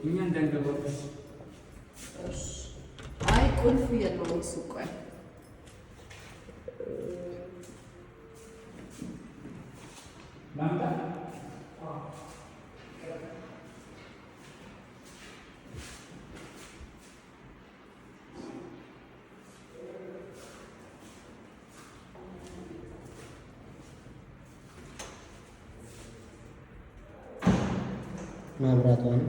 እኛ እንዳንገባበት አይ ቁልፍ የለውም እሱ። ቆይ ማምጣት ማብራቷን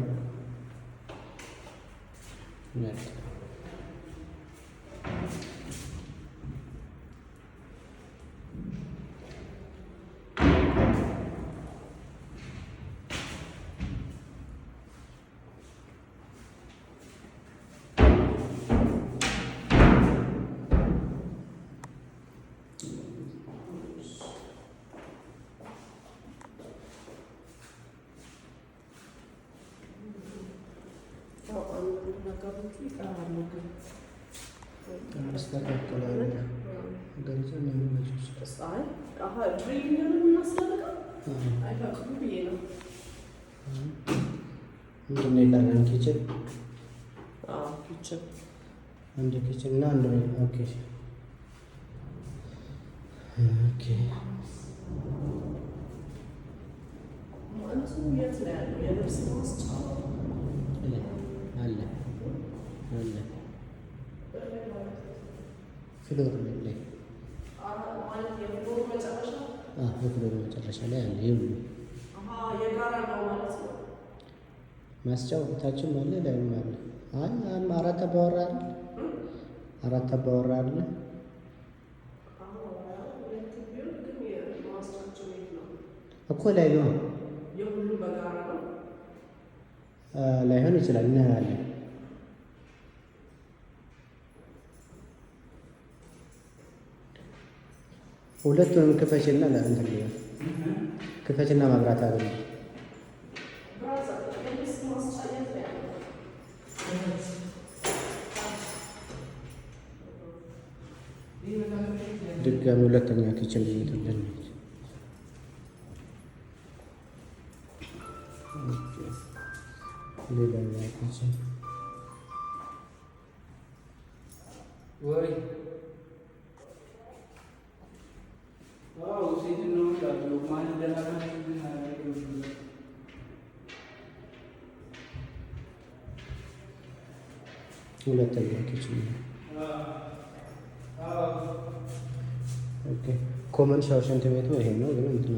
ኪችን አንድ ኪችን እና አንድ ኦኬ ኦኬ አለ ፍሎር ላይ የፍሎር መጨረሻ ላይ አለ። ይሁን ማስጫው ታችም አለ ላይም አለ። አራት አባወራ አይደል? አራት አባወራ አይደል? እኮ ላይ ነው ላይሆን ይችላል። እናያለን። ሁለቱንም ክፈችና ለእንትን ሊሆን ክፈችና መብራት አገኘ ድጋሚ ሁለተኛ ኪችን ይመጣልን። ሌላ ኪችን ወይ ሴት ነው ያለው ማን እንደላከ ሁለተኛ ኪችን ኦኬ። ኮመን ሻወር ሽንት ቤቱ ይሄ ነው ግን እንትን